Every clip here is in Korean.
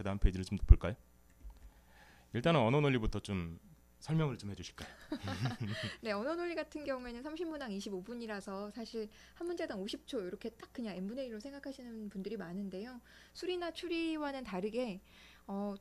다음 페이지를 좀 볼까요? 일단은 언어 논리부터 좀 설명을 좀 해주실까요? 네, 언어 논리 같은 경우에는 30문항 25분이라서 사실 한 문제당 50초 이렇게 딱 그냥 n분의 1로 생각하시는 분들이 많은데요. 수리나 추리와는 다르게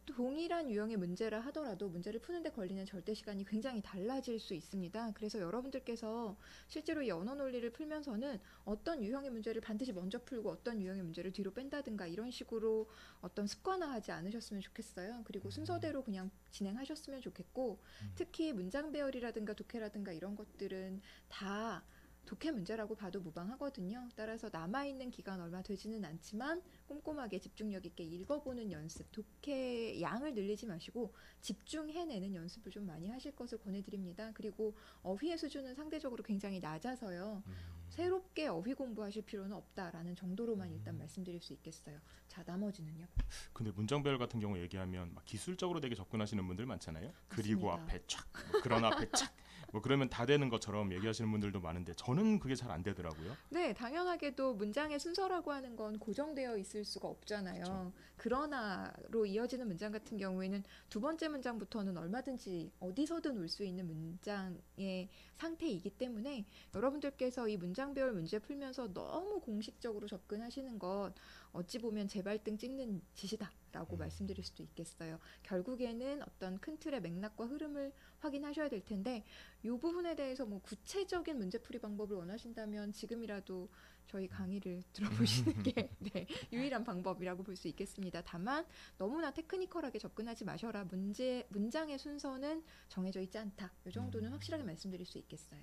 동일한 유형의 문제라 하더라도 문제를 푸는데 걸리는 절대 시간이 굉장히 달라질 수 있습니다. 그래서 여러분들께서 실제로 이 언어 논리를 풀면서는 어떤 유형의 문제를 반드시 먼저 풀고 어떤 유형의 문제를 뒤로 뺀다든가 이런 식으로 어떤 습관화하지 않으셨으면 좋겠어요. 그리고 순서대로 그냥 진행하셨으면 좋겠고, 특히 문장 배열이라든가 독해라든가 이런 것들은 다 독해 문제라고 봐도 무방하거든요. 따라서 남아있는 기간 얼마 되지는 않지만 꼼꼼하게 집중력 있게 읽어보는 연습, 독해 양을 늘리지 마시고 집중해내는 연습을 좀 많이 하실 것을 권해드립니다. 그리고 어휘의 수준은 상대적으로 굉장히 낮아서요. 새롭게 어휘 공부하실 필요는 없다라는 정도로만 일단 말씀드릴 수 있겠어요. 자, 나머지는요. 근데 문장배열 같은 경우 얘기하면 막 기술적으로 되게 접근하시는 분들 많잖아요. 그리고 맞습니다. 앞에 촥, 뭐 그런 앞에 촥, 뭐 그러면 다 되는 것처럼 얘기하시는 분들도 많은데 저는 그게 잘 안 되더라고요. 네, 당연하게도 문장의 순서라고 하는 건 고정되어 있을 수가 그렇죠. 없잖아요. 그러나로 이어지는 문장 같은 경우에는 두 번째 문장부터는 얼마든지 어디서든 올 수 있는 문장의 상태이기 때문에 여러분들께서 이 문장 배열 문제 풀면서 너무 공식적으로 접근하시는 것 어찌 보면 재발등 찍는 짓이다라고 말씀드릴 수도 있겠어요. 결국에는 어떤 큰 틀의 맥락과 흐름을 확인하셔야 될 텐데 이 부분에 대해서 뭐 구체적인 문제풀이 방법을 원하신다면 지금이라도 저희 강의를 들어보시는 게 네, 유일한 방법이라고 볼 수 있겠습니다. 다만 너무나 테크니컬하게 접근하지 마셔라. 문장의 순서는 정해져 있지 않다. 이 정도는 확실하게 말씀드릴 수 있겠어요.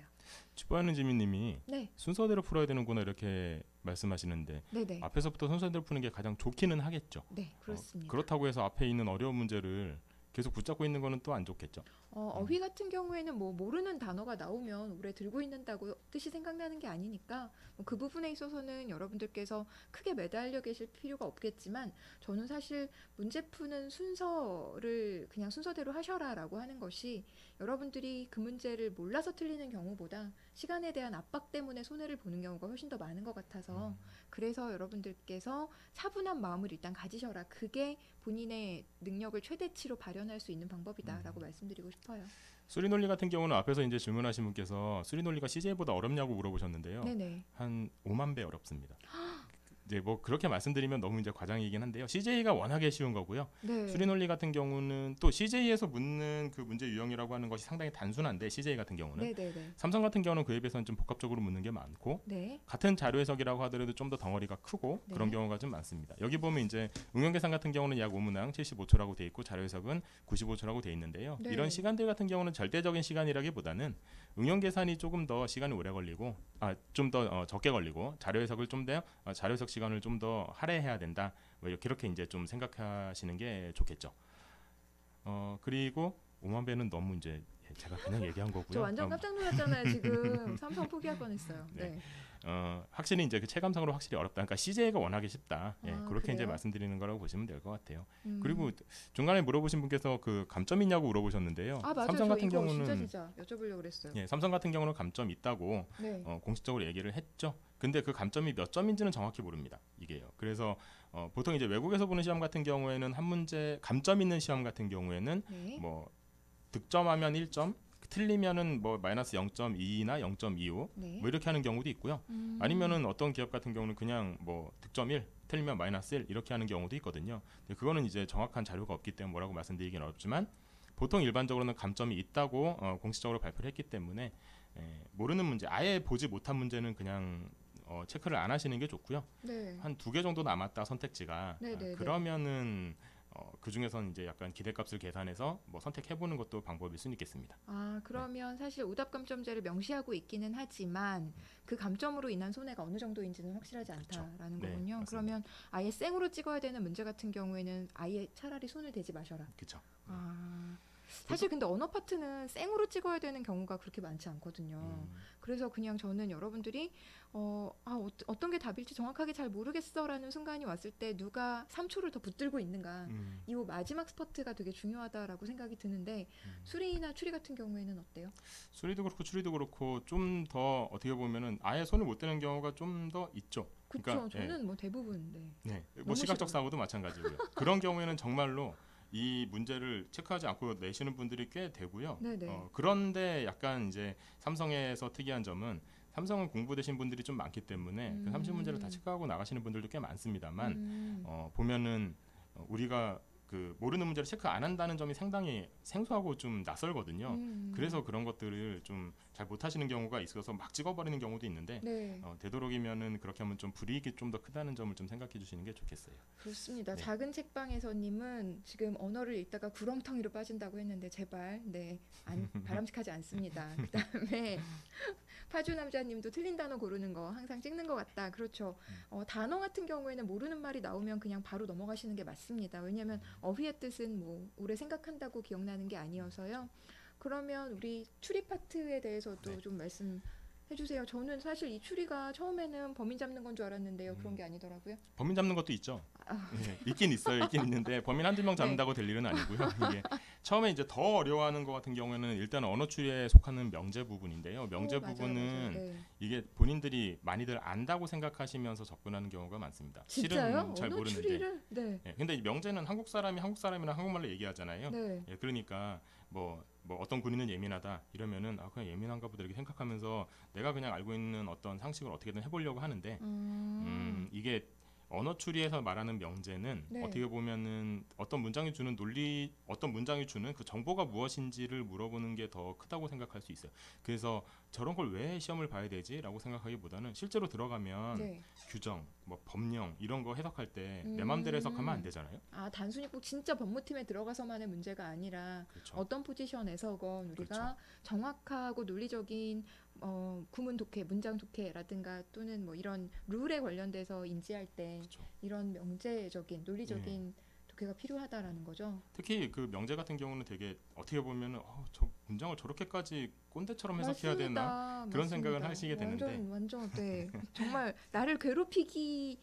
치부하는 지민님이 네, 순서대로 풀어야 되는구나 이렇게 말씀하시는데 네네, 앞에서부터 순서대로 푸는 게 가장 좋기는 하겠죠. 네, 그렇습니다. 그렇다고 해서 앞에 있는 어려운 문제를 계속 붙잡고 있는 거는 또 안 좋겠죠. 어휘 같은 경우에는 뭐 모르는 단어가 나오면 오래 들고 있는다고 뜻이 생각나는 게 아니니까 뭐그 부분에 있어서는 여러분들께서 크게 매달려 계실 필요가 없겠지만 저는 사실 문제 푸는 순서를 그냥 순서대로 하셔라라고 하는 것이 여러분들이 그 문제를 몰라서 틀리는 경우보다 시간에 대한 압박 때문에 손해를 보는 경우가 훨씬 더 많은 것 같아서 그래서 여러분들께서 차분한 마음을 일단 가지셔라. 그게 본인의 능력을 최대치로 발현할 수 있는 방법이다라고 말씀드리고 싶어요. 수리 논리 같은 경우는 앞에서 이제 질문하신 분께서 수리 논리가 CJ보다 어렵냐고 물어보셨는데요. 네네. 한 5만 배 어렵습니다. 이제 뭐 그렇게 말씀드리면 너무 이제 과장이긴 한데요. CJ가 워낙에 쉬운 거고요. 수리 네. 논리 같은 경우는 또 CJ에서 묻는 그 문제 유형이라고 하는 것이 상당히 단순한데 CJ 같은 경우는 네네네. 삼성 같은 경우는 그에 비해서는 좀 복합적으로 묻는 게 많고 네. 같은 자료 해석이라고 하더라도 좀 더 덩어리가 크고 네. 그런 경우가 좀 많습니다. 여기 보면 이제 응용 계산 같은 경우는 약 5문항 75초라고 돼 있고 자료 해석은 95초라고 돼 있는데요. 네. 이런 시간들 같은 경우는 절대적인 시간이라기보다는 응용 계산이 조금 더 시간이 오래 걸리고 좀 더 적게 걸리고 자료 해석을 좀 더 자료 해석 시간을 좀 더 할애해야 된다. 뭐 이렇게 이제 좀 생각하시는 게 좋겠죠. 그리고 5만 배는 너무 이제 제가 그냥 얘기한 거고요. 저 완전 깜짝 놀랐잖아요. 지금 삼성 포기할 뻔했어요. 네. 네. 확실히 이제 그 체감상으로 확실히 어렵다. 그러니까 CJ가 워낙에 쉽다. 예, 아, 그렇게 이제 그래요? 말씀드리는 거라고 보시면 될 것 같아요. 그리고 중간에 물어보신 분께서 그 감점 있냐고 물어보셨는데요. 아, 맞아요. 삼성 저 같은 이거 경우는 진짜 여쭤보려고 그랬어요. 예, 삼성 같은 경우는 감점 있다고 네. 공식적으로 얘기를 했죠. 근데 그 감점이 몇 점인지는 정확히 모릅니다. 이게요. 그래서 보통 이제 외국에서 보는 시험 같은 경우에는 한 문제 감점 있는 시험 같은 경우에는 네. 뭐 득점하면 1점, 틀리면은 뭐 마이너스 0.2나 0.25 네. 뭐 이렇게 하는 경우도 있고요. 아니면은 어떤 기업 같은 경우는 그냥 뭐 득점 1, 틀리면 마이너스 1 이렇게 하는 경우도 있거든요. 근데 그거는 이제 정확한 자료가 없기 때문에 뭐라고 말씀드리기는 어렵지만 보통 일반적으로는 감점이 있다고 공식적으로 발표를 했기 때문에 모르는 문제, 아예 보지 못한 문제는 그냥 체크를 안 하시는 게 좋고요. 네. 한 2개 정도 남았다 선택지가 네네네. 그러면은 그 중에서는 이제 약간 기대값을 계산해서 뭐 선택해보는 것도 방법일 수는 있겠습니다. 아, 그러면 사실 오답 감점제를 명시하고 있기는 하지만 그 감점으로 인한 손해가 어느 정도인지는 확실하지 않다라는 네, 거군요. 맞습니다. 그러면 아예 생으로 찍어야 되는 문제 같은 경우에는 아예 차라리 손을 대지 마셔라. 그렇죠. 아, 사실 근데 언어 파트는 생으로 찍어야 되는 경우가 그렇게 많지 않거든요. 그래서 그냥 저는 여러분들이 어떤 게 답일지 정확하게 잘 모르겠어라는 순간이 왔을 때 누가 3초를 더 붙들고 있는가 이 마지막 스퍼트가 되게 중요하다라고 생각이 드는데 수리나 추리 같은 경우에는 어때요? 수리도 그렇고 추리도 그렇고 좀 더 어떻게 보면은 아예 손을 못 대는 경우가 좀 더 있죠. 그렇죠. 저는 뭐 대부분 뭐 너무 시각적 싫어요. 사고도 마찬가지고요. 그런 경우에는 정말로 이 문제를 체크하지 않고 내시는 분들이 꽤 되고요. 네네. 그런데 약간 이제 삼성에서 특이한 점은 삼성은 공부되신 분들이 좀 많기 때문에 그 30문제를 다 체크하고 나가시는 분들도 꽤 많습니다만 보면은 우리가 그 모르는 문제를 체크 안 한다는 점이 상당히 생소하고 좀 낯설거든요. 그래서 그런 것들을 좀 잘 못하시는 경우가 있어서 막 찍어버리는 경우도 있는데 네. 되도록이면은 그렇게 하면 좀 불이익이 좀 더 크다는 점을 좀 생각해 주시는 게 좋겠어요. 그렇습니다. 네. 작은 책방에서님은 지금 언어를 읽다가 구렁텅이로 빠진다고 했는데 제발 바람직하지 않습니다. 그다음에 파주 남자님도 틀린 단어 고르는 거 항상 찍는 것 같다. 그렇죠. 단어 같은 경우에는 모르는 말이 나오면 그냥 바로 넘어가시는 게 맞습니다. 왜냐하면 어휘의 뜻은 뭐 오래 생각한다고 기억나는 게 아니어서요. 그러면 우리 추리 파트에 대해서도 네. 좀 말씀해 주세요. 저는 사실 이 추리가 처음에는 범인 잡는 건 줄 알았는데요. 그런 게 아니더라고요. 범인 잡는 것도 있죠. 있긴 있어요. 있긴 있는데 범인 한두 명 잡는다고 될 일은 아니고요. 이게 처음에 이제 더 어려워하는 것 같은 경우에는 일단 언어 추리에 속하는 명제 부분인데요. 명제 부분은 맞아요. 이게 본인들이 많이들 안다고 생각하시면서 접근하는 경우가 많습니다. 진짜요? 실은 잘 언어 모르는데. 추리를? 네. 근데 이 명제는 한국 사람이 한국 사람이랑 한국말로 얘기하잖아요. 네. 그러니까 뭐 어떤 군인은 예민하다 이러면은 그냥 예민한가 보다 이렇게 생각하면서 내가 그냥 알고 있는 어떤 상식을 어떻게든 해보려고 하는데 이게 언어 추리에서 말하는 명제는 네. 어떻게 보면은 어떤 문장이 주는 논리, 어떤 문장이 주는 그 정보가 무엇인지를 물어보는 게 더 크다고 생각할 수 있어요. 그래서 저런 걸 왜 시험을 봐야 되지라고 생각하기보다는 실제로 들어가면 네. 규정, 뭐 법령 이런 거 해석할 때 내 마음대로 해석하면 안 되잖아요. 단순히 꼭 진짜 법무팀에 들어가서만의 문제가 아니라 그렇죠. 어떤 포지션에서건 우리가 그렇죠. 정확하고 논리적인 구문 독해, 문장 독해라든가 또는 뭐 이런 룰에 관련돼서 인지할 때 그렇죠. 이런 명제적인 논리적인 독해가 필요하다라는 거죠. 특히 그 명제 같은 경우는 되게 어떻게 보면 저 문장을 저렇게까지 꼰대처럼 해석해야 되나 그런 생각을 하시게 되는데 완전 네. 정말 나를 괴롭히기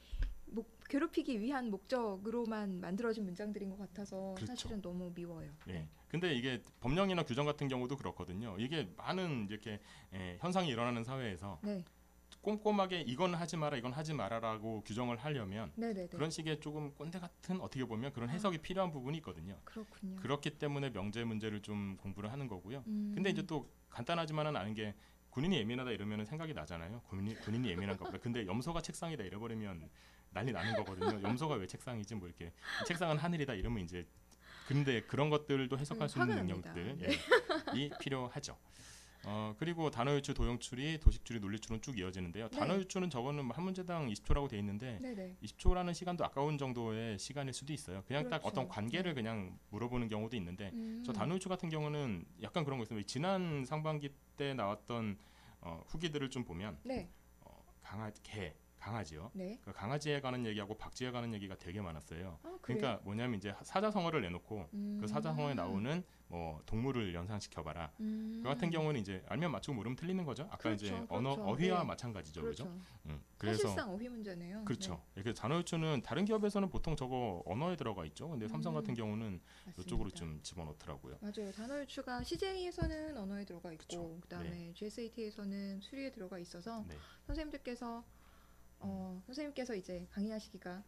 위한 목적으로만 만들어진 문장들인 것 같아서 그렇죠. 사실은 너무 미워요. 근데 이게 법령이나 규정 같은 경우도 그렇거든요. 이게 많은 이렇게 현상이 일어나는 사회에서 네. 꼼꼼하게 이건 하지 마라, 이건 하지 마라라고 규정을 하려면 네네네. 그런 식의 조금 꼰대 같은 어떻게 보면 그런 해석이 필요한 부분이 있거든요. 그렇군요. 그렇기 때문에 명제 문제를 좀 공부를 하는 거고요. 근데 이제 또 간단하지만은 않은 게 군인이 예민하다 이러면 생각이 나잖아요. 군인이 예민한가 보다. 근데 염소가 책상이다 잃어버리면 난리 나는 거거든요. 염소가 왜 책상이지? 뭐 이렇게 책상은 하늘이다 이러면 이제 근데 그런 것들도 해석할 수 있는 능력들이 필요하죠. 그리고 단어 유추, 도형 추리, 도식 추리, 논리 추리는 쭉 이어지는데요. 단어 유추는 저거는 한 문제당 20초라고 돼 있는데 20초라는 시간도 아까운 정도의 시간일 수도 있어요. 그냥 그렇죠. 딱 어떤 관계를 그냥 물어보는 경우도 있는데 저 단어 유추 같은 경우는 약간 그런 거 있어요. 지난 상반기 때 나왔던 후기들을 좀 보면 강아지요. 그 강아지에 관한 얘기하고 박쥐에 관한 얘기가 되게 많았어요. 그러니까 뭐냐면 이제 사자성어를 내놓고 그 사자성어에 나오는 뭐 동물을 연상시켜봐라. 그 같은 경우는 이제 알면 맞추고 모르면 틀리는 거죠. 아까 그렇죠, 이제 그렇죠. 어휘와 마찬가지죠, 그렇죠? 그래서 사실상 어휘 문제네요. 그렇죠. 그래서 단어 유추는 다른 기업에서는 보통 저거 언어에 들어가 있죠. 근데 삼성 같은 경우는 맞습니다. 이쪽으로 좀 집어넣더라고요. 맞아요. 단어 유추가 CJ에서는 언어에 들어가 있고 그쵸. 그다음에 GSAT에서는 수리에 들어가 있어서 선생님께서 이제 강의하시기가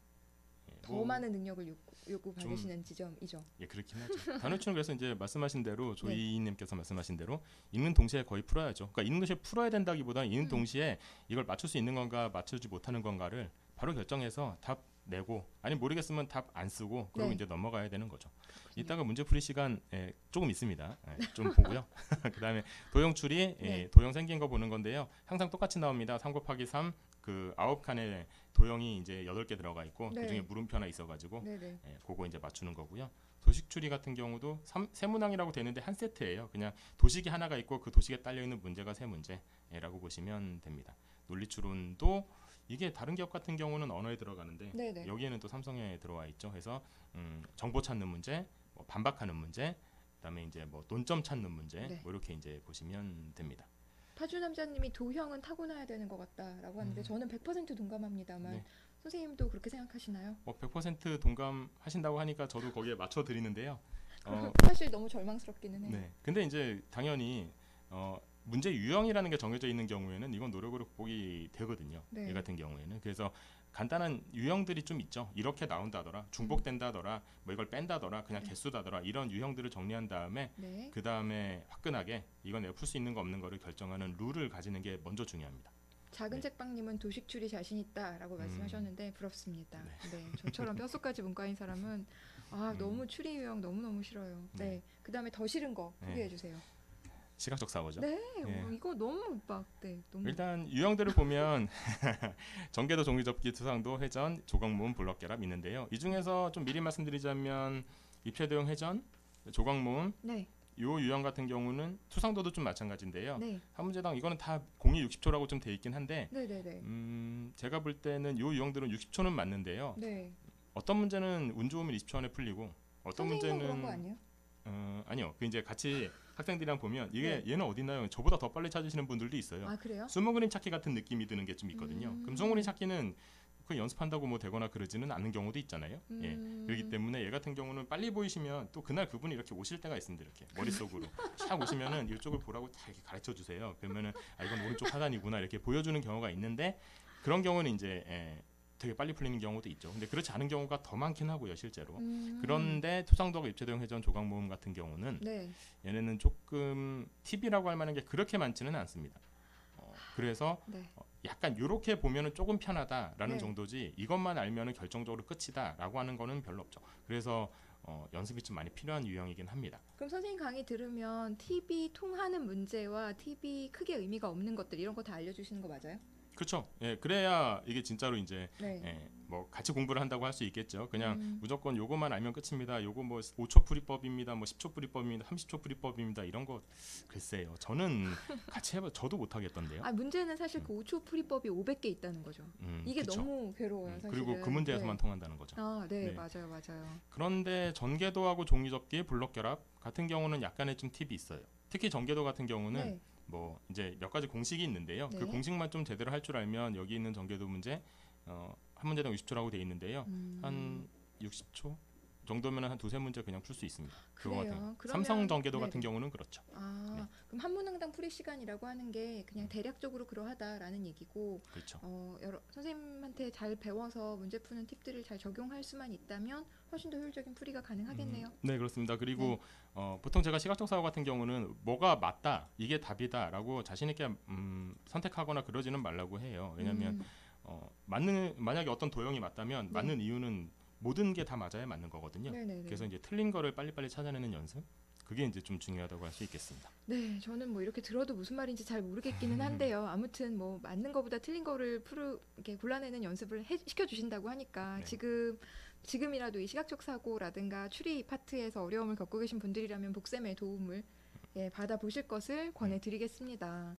더 많은 능력을 요구받으시는 지점이죠. 그렇긴 하죠. 단어 유추는 그래서 이제 말씀하신 대로 조이님께서 말씀하신 대로 읽는 동시에 거의 풀어야죠. 그러니까 읽는 동시에 풀어야 된다기보다는 읽는 동시에 이걸 맞출 수 있는 건가 맞추지 못하는 건가를 바로 결정해서 답 내고 아니 모르겠으면 답 안 쓰고 그리고 이제 넘어가야 되는 거죠. 이따가 문제 풀이 시간 조금 있습니다. 좀 보고요. 그다음에 도형 추리, 도형 생긴 거 보는 건데요. 항상 똑같이 나옵니다. 3 곱하기 3 그 9칸의 도형이 이제 8개 들어가 있고 그중에 물음표 하나 있어가지고 그거 이제 맞추는 거고요. 도식 추리 같은 경우도 세문항이라고 되는데 한 세트예요. 그냥 도식이 하나가 있고 그 도식에 딸려 있는 문제가 3문제라고 보시면 됩니다. 논리 추론도 이게 다른 기업 같은 경우는 언어에 들어가는데 여기에는 또 삼성에 들어와 있죠. 그래서 정보 찾는 문제, 뭐 반박하는 문제, 그다음에 이제 뭐 논점 찾는 문제, 뭐 이렇게 이제 보시면 됩니다. 파주 남자님이 도형은 타고나야 되는 것 같다라고 하는데 저는 100% 동감합니다만 선생님도 그렇게 생각하시나요? 100% 동감하신다고 하니까 저도 거기에 맞춰 드리는데요. 사실 너무 절망스럽기는 해요. 근데 이제 당연히 문제 유형이라는 게 정해져 있는 경우에는 이건 노력으로 극복이 되거든요. 네. 얘 같은 경우에는. 그래서 간단한 유형들이 좀 있죠. 이렇게 나온다더라, 중복된다더라, 뭐 이걸 뺀다더라, 그냥 네. 개수다더라, 이런 유형들을 정리한 다음에 네. 그 다음에 화끈하게 이건 내가 풀 수 있는 거 없는 거를 결정하는 룰을 가지는 게 먼저 중요합니다. 작은 네. 책방님은 도식 추리 자신 있다라고 말씀하셨는데 부럽습니다. 네. 저처럼 뼈속까지 문과인 사람은 너무 추리 유형 너무 싫어요. 네. 네. 그다음에 더 싫은 거 네. 소개해 주세요. 시각적 사고죠. 네. 예. 이거 너무 너무 일단 유형들을 보면 전개도, 종이접기, 투상도, 회전, 조각모음, 블럭 결합 있는데요. 이 중에서 좀 미리 말씀드리자면 입체도형 회전, 조각모음, 네. 요 유형 같은 경우는 투상도도 좀 마찬가지인데요. 네. 한 문제당 이거는 다 공이 60초라고 좀 돼 있긴 한데 네, 네, 네. 제가 볼 때는 요 유형들은 60초는 맞는데요. 네. 어떤 문제는 운 좋으면 20초 안에 풀리고 어떤 선생님은 그런 거 문제는 아니에요? 아니요. 그 이제 같이 학생들이랑 보면 이게 네. 얘는 어디 있나요? 저보다 더 빨리 찾으시는 분들도 있어요. 아, 그래요? 숨은 그림 찾기 같은 느낌이 드는 게 좀 있거든요. 그럼 숨은 그림 찾기는 그 연습한다고 뭐 되거나 그러지는 않는 경우도 있잖아요. 예. 그렇기 때문에 얘 같은 경우는 빨리 보이시면 또 그날 그분이 이렇게 오실 때가 있습니다. 이렇게 머릿속으로 샥 오시면은 이쪽을 보라고 다 이렇게 가르쳐 주세요. 그러면은 이건 오른쪽 하단이구나 이렇게 보여주는 경우가 있는데 그런 경우는 이제 되게 빨리 풀리는 경우도 있죠. 근데 그렇지 않은 경우가 더 많긴 하고요, 실제로. 그런데 투상도가 입체도형 회전, 조각모음 같은 경우는 네. 얘네는 조금 팁이라고 할 만한 게 그렇게 많지는 않습니다. 그래서 네. 약간 이렇게 보면은 조금 편하다라는 네. 정도지 이것만 알면은 결정적으로 끝이다라고 하는 거는 별로 없죠. 그래서 연습이 좀 많이 필요한 유형이긴 합니다. 그럼 선생님 강의 들으면 팁이 통하는 문제와 팁이 크게 의미가 없는 것들 이런 거 다 알려주시는 거 맞아요? 그렇죠. 예, 그래야 이게 진짜로 이제 네. 뭐 같이 공부를 한다고 할 수 있겠죠. 그냥 무조건 요거만 알면 끝입니다. 요거 뭐 5초 풀이법입니다. 뭐 10초 풀이법입니다. 30초 풀이법입니다. 이런 거 글쎄요. 저는 같이 해봐 저도 못 하겠던데요. 문제는 사실 그 5초 풀이법이 500개 있다는 거죠. 이게 그쵸. 너무 괴로워요, 사실은. 그리고 그 문제에서만 통한다는 거죠. 네, 네. 맞아요. 그런데 전개도하고 종이접기, 블럭 결합 같은 경우는 약간의 좀 팁이 있어요. 특히 전개도 같은 경우는 네. 뭐 이제 몇 가지 공식이 있는데요. 네. 그 공식만 좀 제대로 할 줄 알면 여기 있는 전개도 문제 한 문제당 60초라고 돼 있는데요. 한 60초 정도면 한 두세 문제 그냥 풀 수 있습니다. 그거 그래요. 같은 그러면- 삼성 전개도 네네. 같은 경우는 그렇죠. 네. 그럼 한 문항당 풀이 시간이라고 하는 게 그냥 대략적으로 그러하다라는 얘기고 그렇죠. 선생님한테 잘 배워서 문제 푸는 팁들을 잘 적용할 수만 있다면 훨씬 더 효율적인 풀이가 가능하겠네요. 네, 그렇습니다. 그리고 보통 제가 시각적 사고 같은 경우는 뭐가 맞다, 이게 답이다라고 자신 있게 선택하거나 그러지는 말라고 해요. 왜냐하면 만약에 어떤 도형이 맞다면 네. 맞는 이유는 모든 게 다 맞아야 맞는 거거든요. 네네네. 그래서 이제 틀린 거를 빨리빨리 찾아내는 연습, 그게 이제 좀 중요하다고 할 수 있겠습니다. 네, 저는 뭐 이렇게 들어도 무슨 말인지 잘 모르겠기는 한데요. 아무튼 뭐 맞는 거보다 틀린 거를 이렇게 골라내는 연습을 시켜주신다고 하니까 네. 지금이라도 이 시각적 사고라든가 추리 파트에서 어려움을 겪고 계신 분들이라면 복쌤의 도움을 받아보실 것을 권해드리겠습니다.